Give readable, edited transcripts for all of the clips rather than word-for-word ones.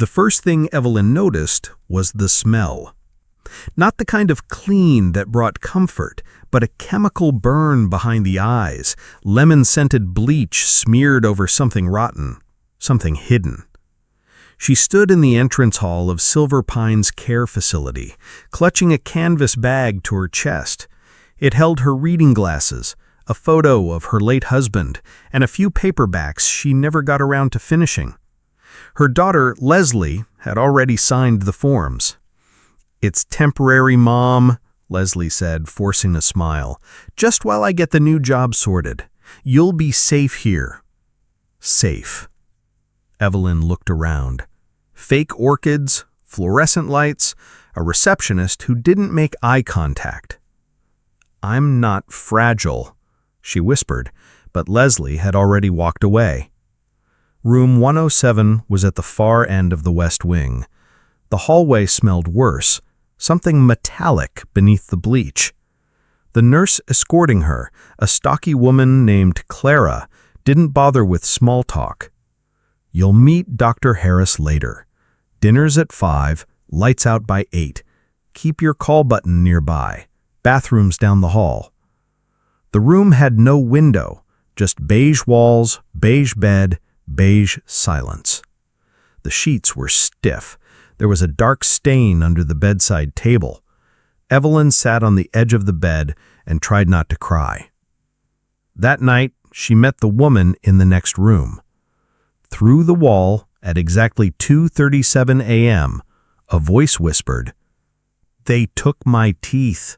The first thing Evelyn noticed was the smell. Not the kind of clean that brought comfort, but a chemical burn behind the eyes, lemon-scented bleach smeared over something rotten, something hidden. She stood in the entrance hall of Silver Pine's care facility, clutching a canvas bag to her chest. It held her reading glasses, a photo of her late husband, and a few paperbacks she never got around to finishing. Her daughter, Leslie, had already signed the forms. "It's temporary, Mom," Leslie said, forcing a smile. "Just while I get the new job sorted. You'll be safe here." Safe. Evelyn looked around. Fake orchids, fluorescent lights, a receptionist who didn't make eye contact. "I'm not fragile," she whispered, but Leslie had already walked away. Room 107 was at the far end of the West Wing. The hallway smelled worse, something metallic beneath the bleach. The nurse escorting her, a stocky woman named Clara, didn't bother with small talk. "You'll meet Dr. Harris later. Dinner's at 5, lights out by 8. Keep your call button nearby. Bathrooms down the hall." The room had no window, just beige walls, beige bed, beige silence. The sheets were stiff. There was a dark stain under the bedside table. Evelyn sat on the edge of the bed and tried not to cry. That night, she met the woman in the next room. Through the wall, at exactly 2:37 a.m., a voice whispered, "They took my teeth."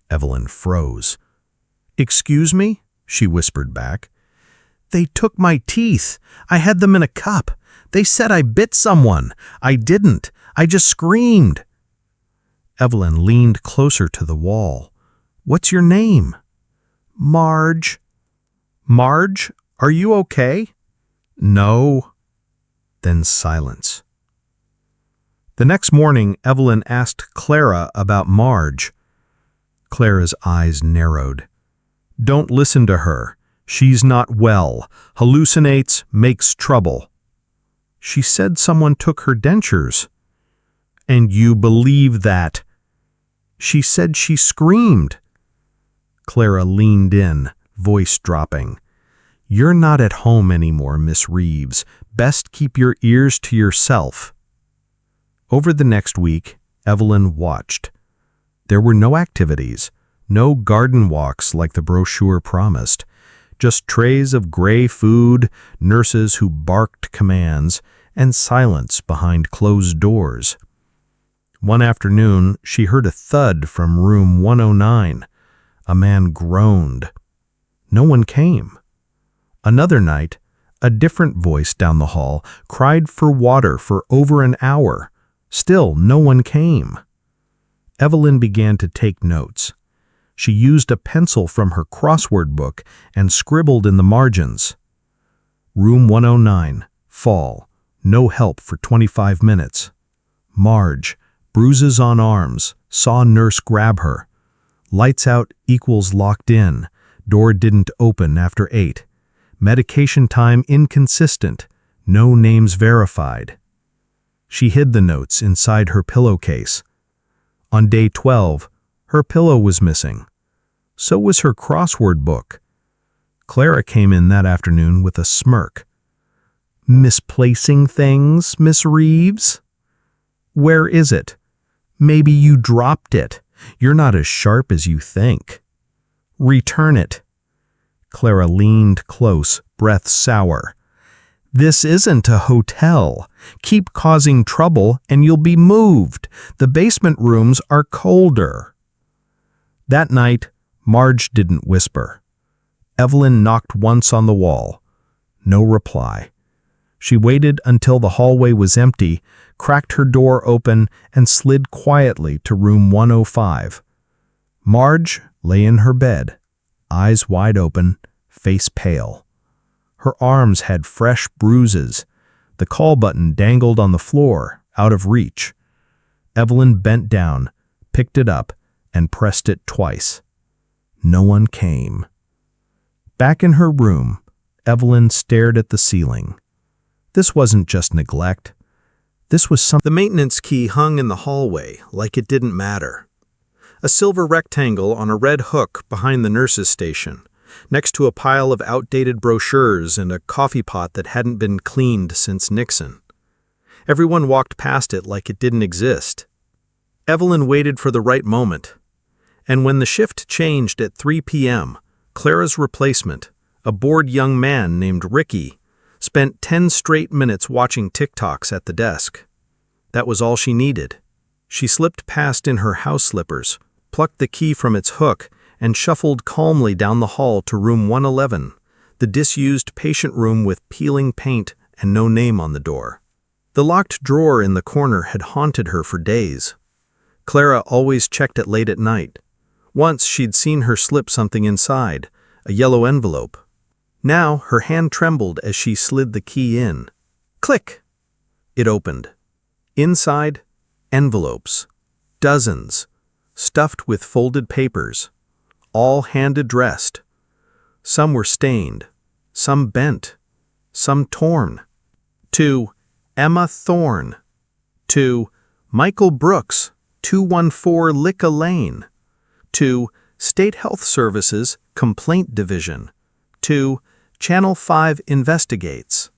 Evelyn froze. "Excuse me?" she whispered back. "They took my teeth. I had them in a cup. They said I bit someone. I didn't. I just screamed." Evelyn leaned closer to the wall. "What's your name?" "Marge." "Marge, are you okay?" "No." Then silence. The next morning, Evelyn asked Clara about Marge. Clara's eyes narrowed. "Don't listen to her. She's not well. Hallucinates, makes trouble." "She said someone took her dentures." "And you believe that?" "She said she screamed." Clara leaned in, voice dropping. "You're not at home anymore, Miss Reeves. Best keep your ears to yourself." Over the next week, Evelyn watched. There were no activities, no garden walks like the brochure promised, just trays of gray food, nurses who barked commands, and silence behind closed doors. One afternoon, she heard a thud from room 109. A man groaned. No one came. Another night, a different voice down the hall cried for water for over an hour. Still, no one came. Evelyn began to take notes. She used a pencil from her crossword book and scribbled in the margins. Room 109, fall, no help for 25 minutes. Marge, bruises on arms, saw nurse grab her. Lights out equals locked in, door didn't open after 8. Medication time inconsistent, no names verified. She hid the notes inside her pillowcase. On day 12, her pillow was missing. So was her crossword book. Clara came in that afternoon with a smirk. "Misplacing things, Miss Reeves?" "Where is it?" "Maybe you dropped it. You're not as sharp as you think." "Return it." Clara leaned close, breath sour. "This isn't a hotel. Keep causing trouble and you'll be moved. The basement rooms are colder." That night, Marge didn't whisper. Evelyn knocked once on the wall. No reply. She waited until the hallway was empty, cracked her door open, and slid quietly to room 105. Marge lay in her bed, eyes wide open, face pale. Her arms had fresh bruises. The call button dangled on the floor, out of reach. Evelyn bent down, picked it up, and pressed it twice. No one came. Back in her room, Evelyn stared at the ceiling. This wasn't just neglect. The maintenance key hung in the hallway like it didn't matter. A silver rectangle on a red hook behind the nurse's station, next to a pile of outdated brochures and a coffee pot that hadn't been cleaned since Nixon. Everyone walked past it like it didn't exist. Evelyn waited for the right moment. And when the shift changed at 3 p.m., Clara's replacement, a bored young man named Ricky, spent 10 straight minutes watching TikToks at the desk. That was all she needed. She slipped past in her house slippers, plucked the key from its hook, and shuffled calmly down the hall to room 111, the disused patient room with peeling paint and no name on the door. The locked drawer in the corner had haunted her for days. Clara always checked it late at night. Once she'd seen her slip something inside, a yellow envelope. Now her hand trembled as she slid the key in. Click! It opened. Inside, envelopes. Dozens. Stuffed with folded papers. All hand-addressed. Some were stained. Some bent. Some torn. To Emma Thorne. To Michael Brooks, 214 Licka Lane. To State Health Services Complaint Division. To Channel 5 Investigates.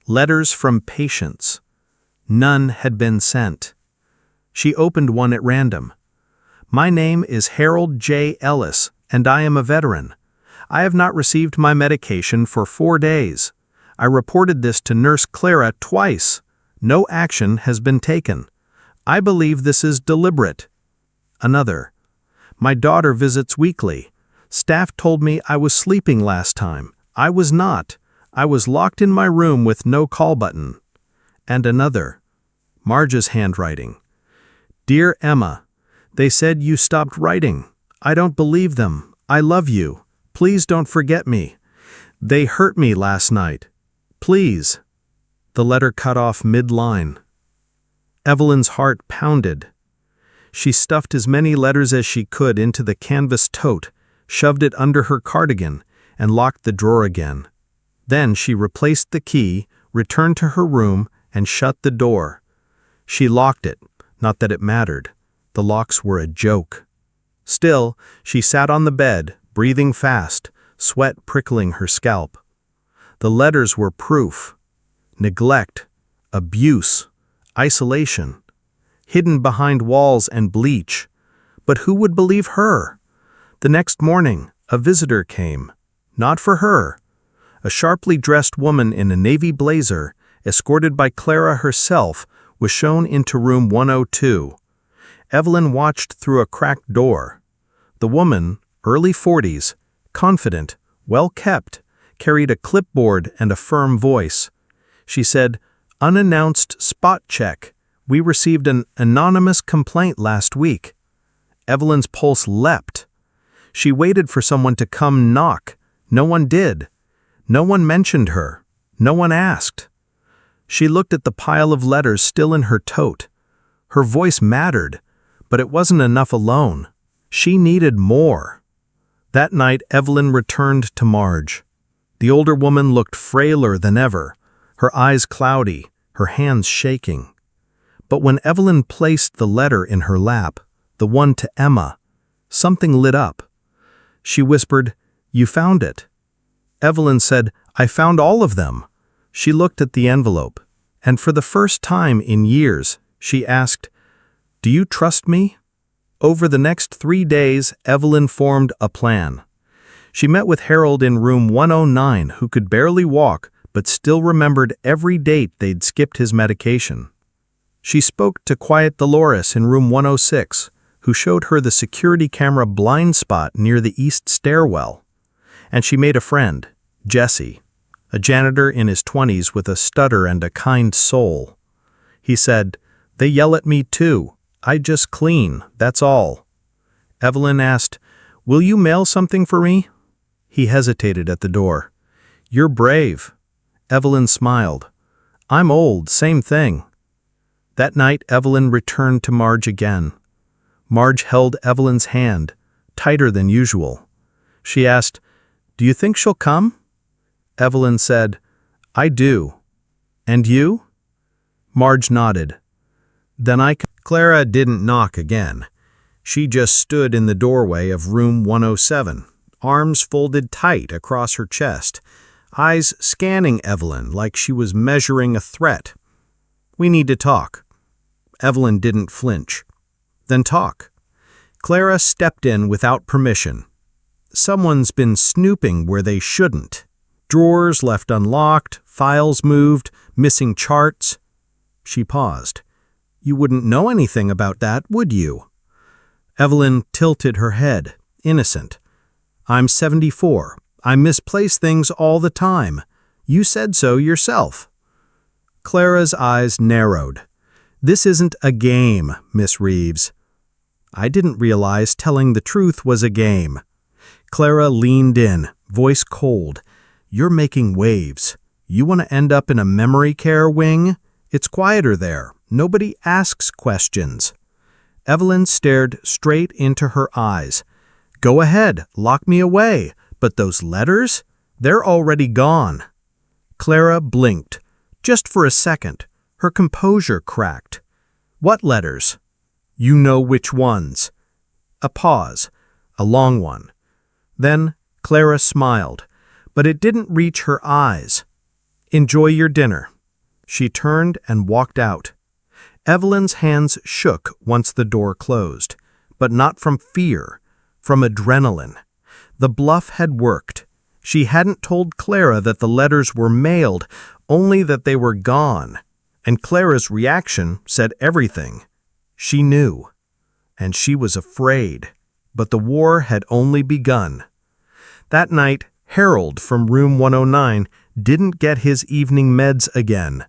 Letters from patients. None had been sent. She opened one at random. My name is Harold J. Ellis, and I am a veteran. I have not received my medication for 4 days. I reported this to Nurse Clara twice. No action has been taken. I believe this is deliberate. Another. My daughter visits weekly. Staff told me I was sleeping last time. I was not. I was locked in my room with no call button. And another. Marge's handwriting. Dear Emma, they said you stopped writing. I don't believe them. I love you. Please don't forget me. They hurt me last night. Please. The letter cut off mid-line. Evelyn's heart pounded. She stuffed as many letters as she could into the canvas tote, shoved it under her cardigan, and locked the drawer again. Then she replaced the key, returned to her room, and shut the door. She locked it, not that it mattered. The locks were a joke. Still, she sat on the bed, breathing fast, sweat prickling her scalp. The letters were proof. Neglect, abuse, isolation, hidden behind walls and bleach. But who would believe her? The next morning, a visitor came. Not for her. A sharply dressed woman in a navy blazer, escorted by Clara herself, was shown into room 102. Evelyn watched through a cracked door. The woman, early 40s, confident, well-kept, carried a clipboard and a firm voice. She said, "Unannounced spot check. We received an anonymous complaint last week." Evelyn's pulse leapt. She waited for someone to come knock. No one did. No one mentioned her. No one asked. She looked at the pile of letters still in her tote. Her voice mattered, but it wasn't enough alone. She needed more. That night, Evelyn returned to Marge. The older woman looked frailer than ever, her eyes cloudy, her hands shaking. But when Evelyn placed the letter in her lap, the one to Emma, something lit up. She whispered, "You found it." Evelyn said, "I found all of them." She looked at the envelope, and for the first time in years, she asked, "Do you trust me?" Over the next 3 days, Evelyn formed a plan. She met with Harold in room 109, who could barely walk, but still remembered every date they'd skipped his medication. She spoke to Quiet Dolores in room 106, who showed her the security camera blind spot near the east stairwell. And she made a friend, Jesse, a janitor in his 20s with a stutter and a kind soul. He said, "They yell at me too. I just clean, that's all." Evelyn asked, "Will you mail something for me?" He hesitated at the door. "You're brave." Evelyn smiled. "I'm old, same thing." That night, Evelyn returned to Marge again. Marge held Evelyn's hand, tighter than usual. She asked, "Do you think she'll come?" Evelyn said, "I do. And you?" Marge nodded. Then Clara didn't knock again. She just stood in the doorway of room 107, arms folded tight across her chest, eyes scanning Evelyn like she was measuring a threat. "We need to talk." Evelyn didn't flinch. "Then talk." Clara stepped in without permission. "Someone's been snooping where they shouldn't. Drawers left unlocked, files moved, missing charts." She paused. "You wouldn't know anything about that, would you?" Evelyn tilted her head, innocent. "I'm 74. I misplace things all the time. You said so yourself." Clara's eyes narrowed. "This isn't a game, Miss Reeves." "I didn't realize telling the truth was a game." Clara leaned in, voice cold. "You're making waves. You want to end up in a memory care wing? It's quieter there. Nobody asks questions." Evelyn stared straight into her eyes. "Go ahead, lock me away. But those letters? They're already gone." Clara blinked. Just for a second, her composure cracked. "What letters?" "You know which ones." A pause, a long one. Then Clara smiled, but it didn't reach her eyes. "Enjoy your dinner." She turned and walked out. Evelyn's hands shook once the door closed, but not from fear, from adrenaline. The bluff had worked. She hadn't told Clara that the letters were mailed, only that they were gone. And Clara's reaction said everything. She knew. And she was afraid. But the war had only begun. That night, Harold from room 109 didn't get his evening meds again.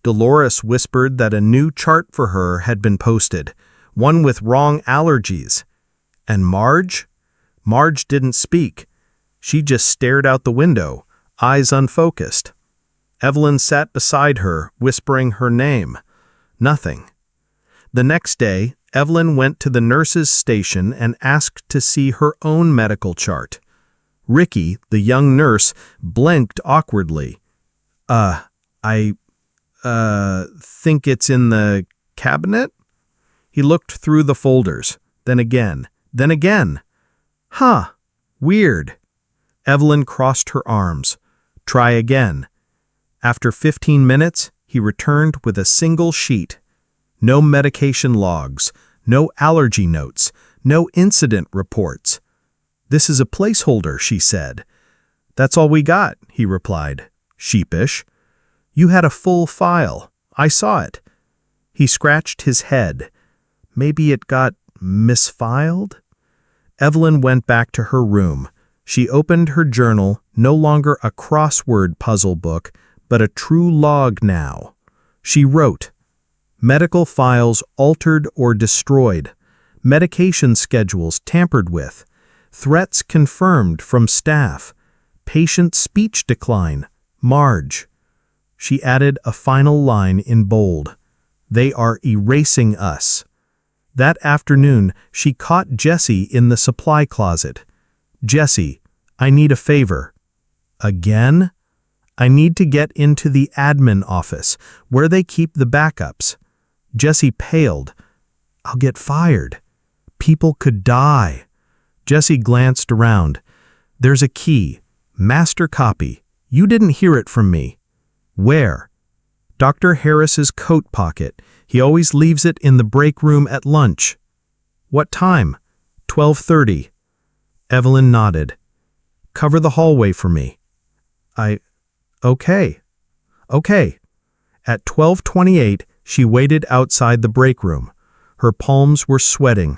Dolores whispered that a new chart for her had been posted, one with wrong allergies. And Marge? Marge didn't speak. She just stared out the window, eyes unfocused. Evelyn sat beside her, whispering her name. Nothing. The next day, Evelyn went to the nurse's station and asked to see her own medical chart. Ricky, the young nurse, blinked awkwardly. I think it's in the cabinet?" He looked through the folders, then again. "Huh, weird." Evelyn crossed her arms. "Try again." After 15 minutes, he returned with a single sheet. No medication logs, no allergy notes, no incident reports. "This is a placeholder," she said. "That's all we got," he replied, sheepish. "You had a full file. I saw it." He scratched his head. Maybe it got misfiled? Evelyn went back to her room. She opened her journal, no longer a crossword puzzle book, but a true log now. She wrote, "Medical files altered or destroyed. Medication schedules tampered with. Threats confirmed from staff. Patient speech decline. Marge." She added a final line in bold. "They are erasing us." That afternoon, she caught Jessie in the supply closet. "Jessie, I need a favor." "Again?" "I need to get into the admin office, where they keep the backups." Jessie paled. "I'll get fired. People could die." Jessie glanced around. "There's a key. Master copy. You didn't hear it from me." "Where?" "Dr. Harris's coat pocket. He always leaves it in the break room at lunch." "What time?" 12:30. Evelyn nodded. "Cover the hallway for me." Okay. At 12:28, she waited outside the break room. Her palms were sweating.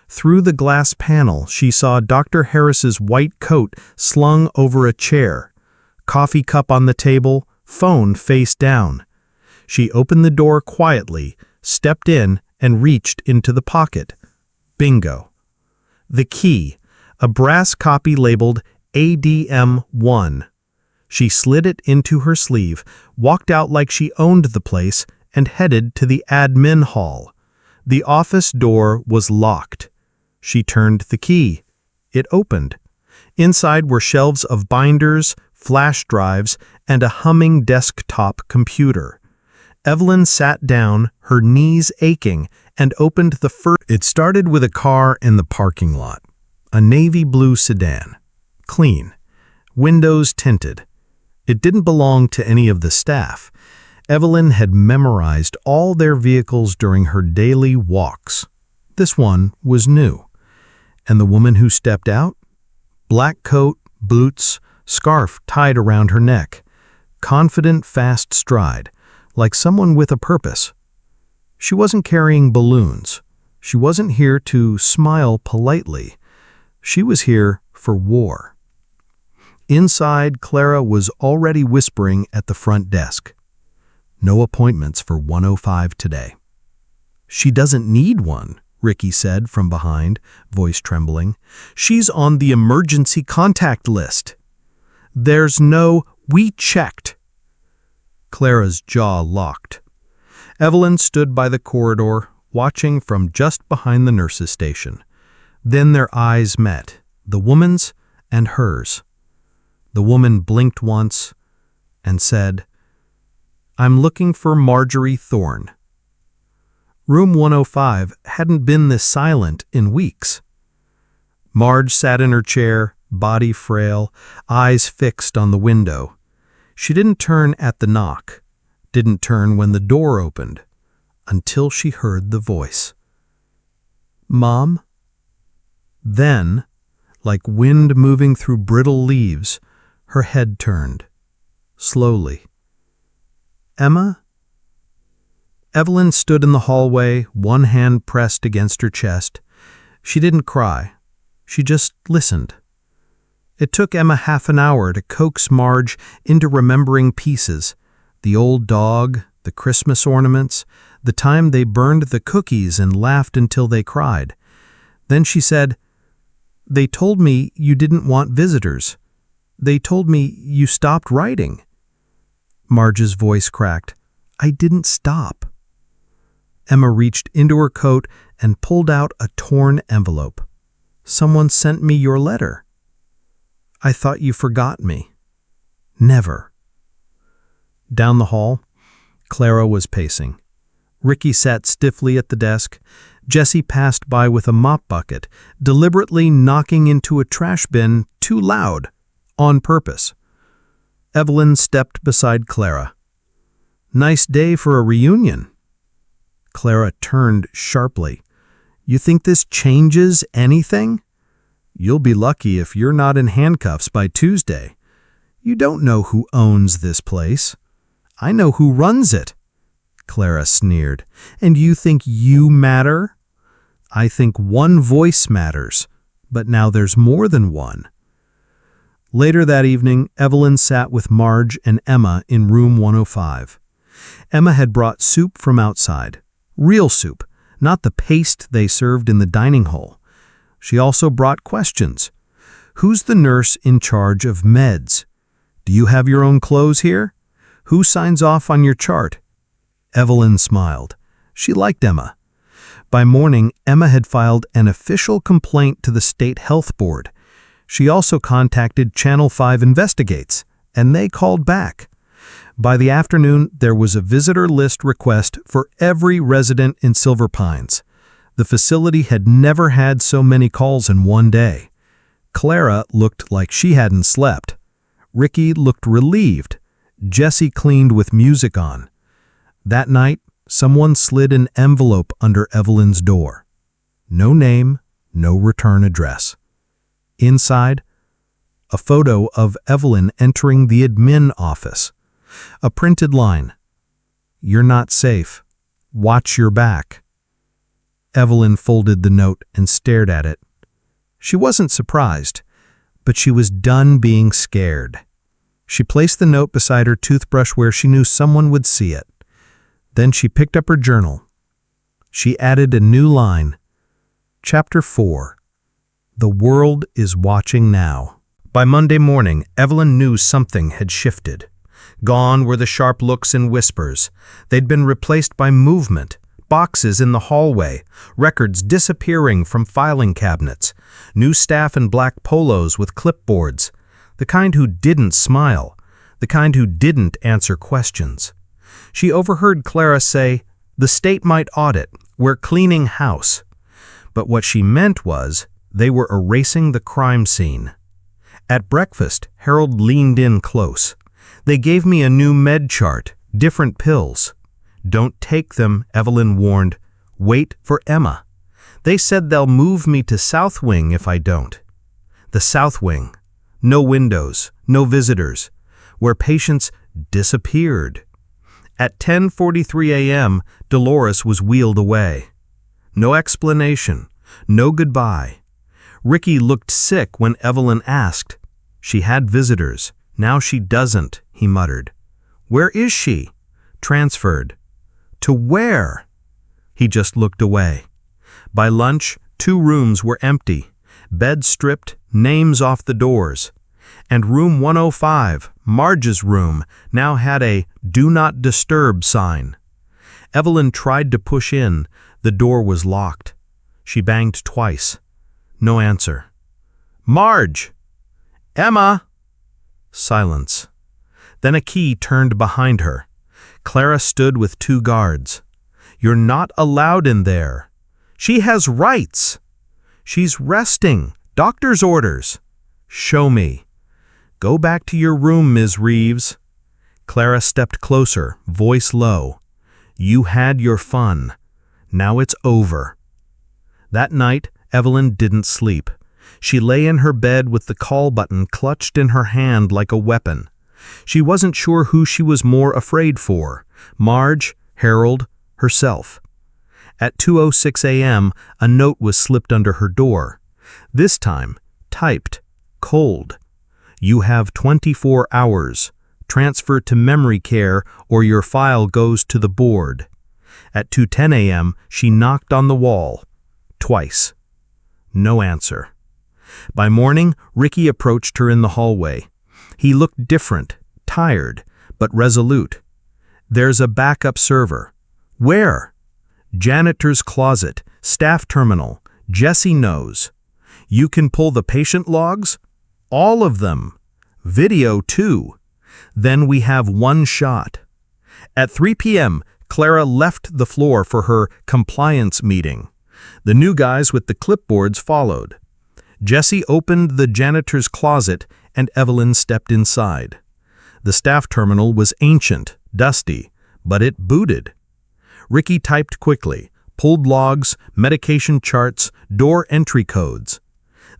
Through the glass panel, she saw Dr. Harris's white coat slung over a chair. Coffee cup on the table, phone face down. She opened the door quietly, stepped in, and reached into the pocket. Bingo. The key, a brass copy labeled ADM1. She slid it into her sleeve, walked out like she owned the place, and headed to the admin hall. The office door was locked. She turned the key. It opened. Inside were shelves of binders, flash drives, and a humming desktop computer. Evelyn sat down, her knees aching, and opened the first. It started with a car in the parking lot. A navy blue sedan. Clean. Windows tinted. It didn't belong to any of the staff. Evelyn had memorized all their vehicles during her daily walks. This one was new. And the woman who stepped out? Black coat, boots, scarf tied around her neck. Confident, fast stride, like someone with a purpose. She wasn't carrying balloons. She wasn't here to smile politely. She was here for war. Inside, Clara was already whispering at the front desk. No appointments for 1:05 today. She doesn't need one, Ricky said from behind, voice trembling. She's on the emergency contact list. There's no, we checked. Clara's jaw locked. Evelyn stood by the corridor, watching from just behind the nurse's station. Then their eyes met, the woman's and hers. The woman blinked once and said, "I'm looking for Marjorie Thorne." Room 105 hadn't been this silent in weeks. Marge sat in her chair, body frail, eyes fixed on the window. She didn't turn at the knock, didn't turn when the door opened, until she heard the voice. "Mom?" Then, like wind moving through brittle leaves, her head turned, slowly. "Emma?" Evelyn stood in the hallway, one hand pressed against her chest. She didn't cry. She just listened. It took Emma half an hour to coax Marge into remembering pieces. The old dog, the Christmas ornaments, the time they burned the cookies and laughed until they cried. Then she said, "They told me you didn't want visitors. They told me you stopped writing." Marge's voice cracked. "I didn't stop." Emma reached into her coat and pulled out a torn envelope. "Someone sent me your letter." "I thought you forgot me." "Never." Down the hall, Clara was pacing. Ricky sat stiffly at the desk. Jessie passed by with a mop bucket, deliberately knocking into a trash bin too loud, on purpose. Evelyn stepped beside Clara. "Nice day for a reunion." Clara turned sharply. "You think this changes anything? You'll be lucky if you're not in handcuffs by Tuesday. You don't know who owns this place. I know who runs it." Clara sneered. "And you think you matter?" "I think one voice matters, but now there's more than one." Later that evening, Evelyn sat with Marge and Emma in room 105. Emma had brought soup from outside. Real soup, not the paste they served in the dining hall. She also brought questions. Who's the nurse in charge of meds? Do you have your own clothes here? Who signs off on your chart? Evelyn smiled. She liked Emma. By morning, Emma had filed an official complaint to the State Health Board. She also contacted Channel 5 Investigates, and they called back. By the afternoon, there was a visitor list request for every resident in Silver Pines. The facility had never had so many calls in one day. Clara looked like she hadn't slept. Ricky looked relieved. Jessie cleaned with music on. That night, someone slid an envelope under Evelyn's door. No name, no return address. Inside, a photo of Evelyn entering the admin office. A printed line. "You're not safe. Watch your back." Evelyn folded the note and stared at it. She wasn't surprised, but she was done being scared. She placed the note beside her toothbrush where she knew someone would see it. Then she picked up her journal. She added a new line. Chapter 4. The world is watching now. By Monday morning, Evelyn knew something had shifted. Gone were the sharp looks and whispers. They'd been replaced by movement, boxes in the hallway, records disappearing from filing cabinets, new staff in black polos with clipboards, the kind who didn't smile, the kind who didn't answer questions. She overheard Clara say, "The state might audit. We're cleaning house." But what she meant was, they were erasing the crime scene. At breakfast, Harold leaned in close. "They gave me a new med chart, different pills." "Don't take them," Evelyn warned. "Wait for Emma. They said they'll move me to South Wing if I don't." The South Wing. No windows, no visitors, where patients disappeared. At 10:43 a.m., Dolores was wheeled away. No explanation, no goodbye. Ricky looked sick when Evelyn asked. "She had visitors. Now she doesn't," he muttered. "Where is she?" "Transferred." "To where?" He just looked away. By lunch, 2 rooms were empty, beds stripped, names off the doors. And room 105, Marge's room, now had a "Do Not Disturb" sign. Evelyn tried to push in. The door was locked. She banged twice. No answer. "Marge! Emma!" Silence. Then a key turned behind her. Clara stood with 2 guards. "You're not allowed in there." "She has rights." "She's resting. Doctor's orders." "Show me." "Go back to your room, Ms. Reeves." Clara stepped closer, voice low. "You had your fun. Now it's over." That night, Evelyn didn't sleep. She lay in her bed with the call button clutched in her hand like a weapon. She wasn't sure who she was more afraid for, Marge, Harold, herself. At 2:06 a.m., a note was slipped under her door. This time, typed, cold. "You have 24 hours. Transfer to memory care or your file goes to the board." At 2:10 a.m., she knocked on the wall. Twice. No answer. By morning, Ricky approached her in the hallway. He looked different, tired, but resolute. "There's a backup server." "Where?" "Janitor's closet, staff terminal. Jesse knows." "You can pull the patient logs?" "All of them. Video, too." "Then we have one shot." At 3 p.m., Clara left the floor for her compliance meeting. The new guys with the clipboards followed. Jesse opened the janitor's closet and Evelyn stepped inside. The staff terminal was ancient, dusty, but it booted. Ricky typed quickly, pulled logs, medication charts, door entry codes.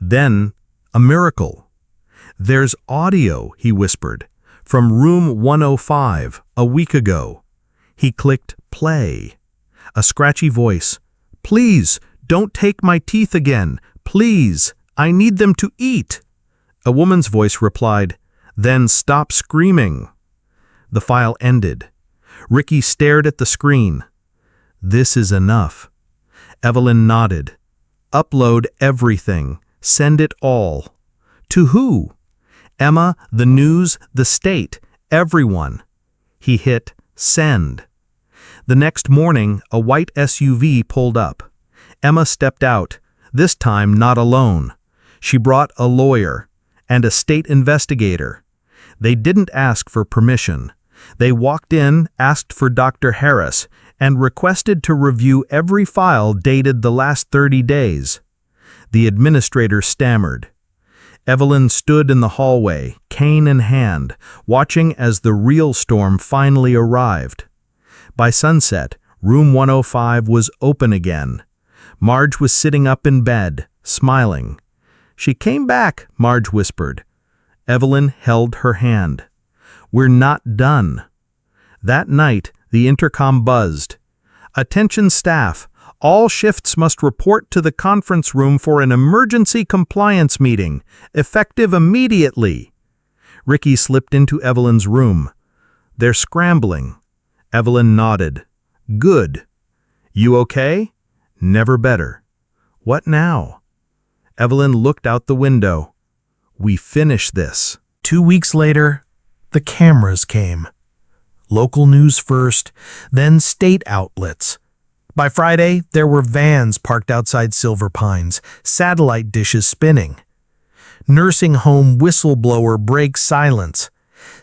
Then, a miracle. "There's audio," he whispered, "from room 105, a week ago." He clicked play. A scratchy voice. "Please, don't take my teeth again. Please, I need them to eat." A woman's voice replied, "Then stop screaming." The file ended. Ricky stared at the screen. "This is enough." Evelyn nodded. "Upload everything. Send it all." "To who?" "Emma, the news, the state, everyone." He hit send. The next morning, a white SUV pulled up. Emma stepped out, this time not alone. She brought a lawyer and a state investigator. They didn't ask for permission. They walked in, asked for Dr. Harris, and requested to review every file dated the last 30 days. The administrator stammered. Evelyn stood in the hallway, cane in hand, watching as the real storm finally arrived. By sunset, room 105 was open again. Marge was sitting up in bed, smiling. "She came back," Marge whispered. Evelyn held her hand. "We're not done." That night, the intercom buzzed. "Attention staff, all shifts must report to the conference room for an emergency compliance meeting, effective immediately." Ricky slipped into Evelyn's room. "They're scrambling." Evelyn nodded. "Good. You okay?" "Never better." "What now?" Evelyn looked out the window. "We finish this." 2 weeks later, the cameras came. Local news first, then state outlets. By Friday, there were vans parked outside Silver Pines, satellite dishes spinning. Nursing home whistleblower breaks silence.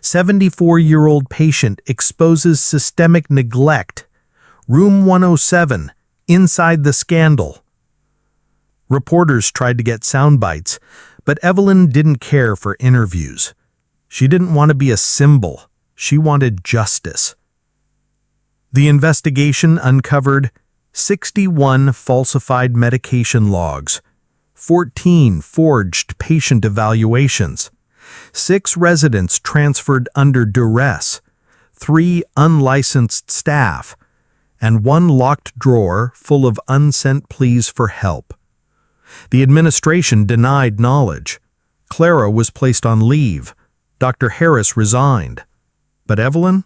74-year-old patient exposes systemic neglect. Room 107, inside the scandal. Reporters tried to get sound bites, but Evelyn didn't care for interviews. She didn't want to be a symbol. She wanted justice. The investigation uncovered 61 falsified medication logs, 14 forged patient evaluations, 6 residents transferred under duress, 3 unlicensed staff, and 1 locked drawer full of unsent pleas for help. The administration denied knowledge. Clara was placed on leave. Dr. Harris resigned. But Evelyn?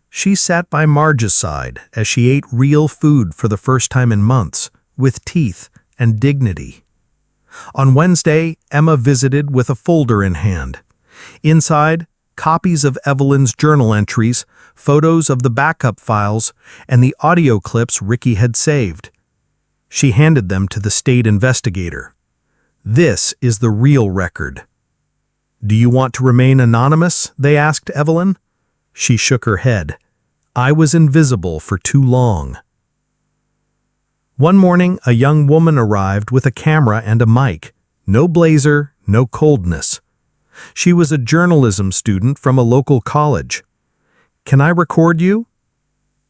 She sat by Marge's side as she ate real food for the first time in months, with teeth and dignity. On Wednesday, Emma visited with a folder in hand. Inside, copies of Evelyn's journal entries, photos of the backup files, and the audio clips Ricky had saved. She handed them to the state investigator. "This is the real record." "Do you want to remain anonymous?" they asked Evelyn. She shook her head. "I was invisible for too long." One morning, a young woman arrived with a camera and a mic. No blazer, no coldness. She was a journalism student from a local college. "Can I record you?"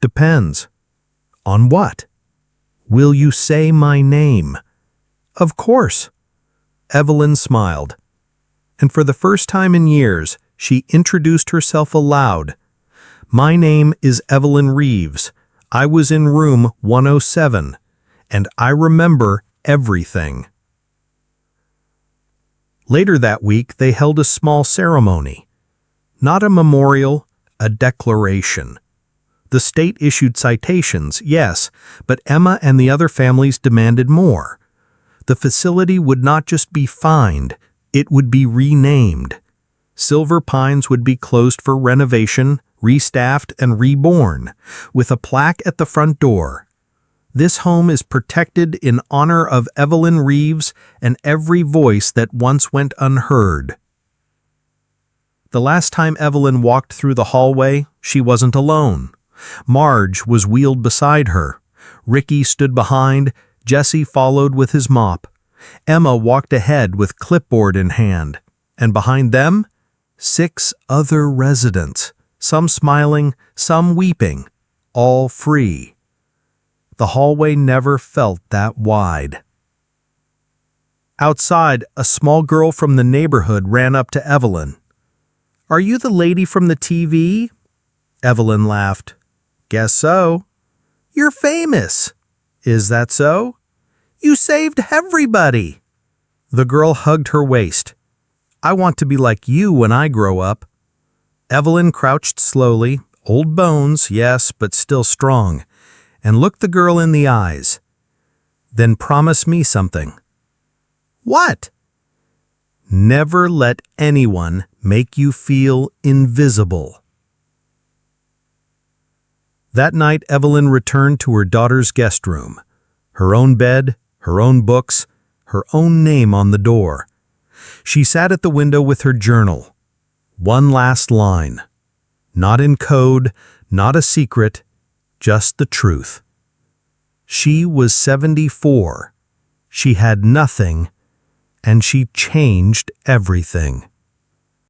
"Depends." "On what?" "Will you say my name?" "Of course." Evelyn smiled. And for the first time in years, she introduced herself aloud. "My name is Evelyn Reeves. I was in room 107, and I remember everything." Later that week, they held a small ceremony. Not a memorial, a declaration. The state issued citations, yes, but Emma and the other families demanded more. The facility would not just be fined, it would be renamed. Silver Pines would be closed for renovation, restaffed, and reborn, with a plaque at the front door. "This home is protected in honor of Evelyn Reeves and every voice that once went unheard." The last time Evelyn walked through the hallway, she wasn't alone. Marge was wheeled beside her. Ricky stood behind. Jesse followed with his mop. Emma walked ahead with clipboard in hand. And behind them, 6 other residents, some smiling, some weeping, all free. The hallway never felt that wide. Outside, a small girl from the neighborhood ran up to Evelyn. "Are you the lady from the TV?" Evelyn laughed. "Guess so." "You're famous." "Is that so?" "You saved everybody." The girl hugged her waist. "I want to be like you when I grow up." Evelyn crouched slowly, old bones, yes, but still strong, and looked the girl in the eyes. "Then promise me something." "What?" "Never let anyone make you feel invisible." That night, Evelyn returned to her daughter's guest room. Her own bed, her own books, her own name on the door. She sat at the window with her journal. One last line. Not in code, not a secret, just the truth. She was 74. She had nothing, and she changed everything.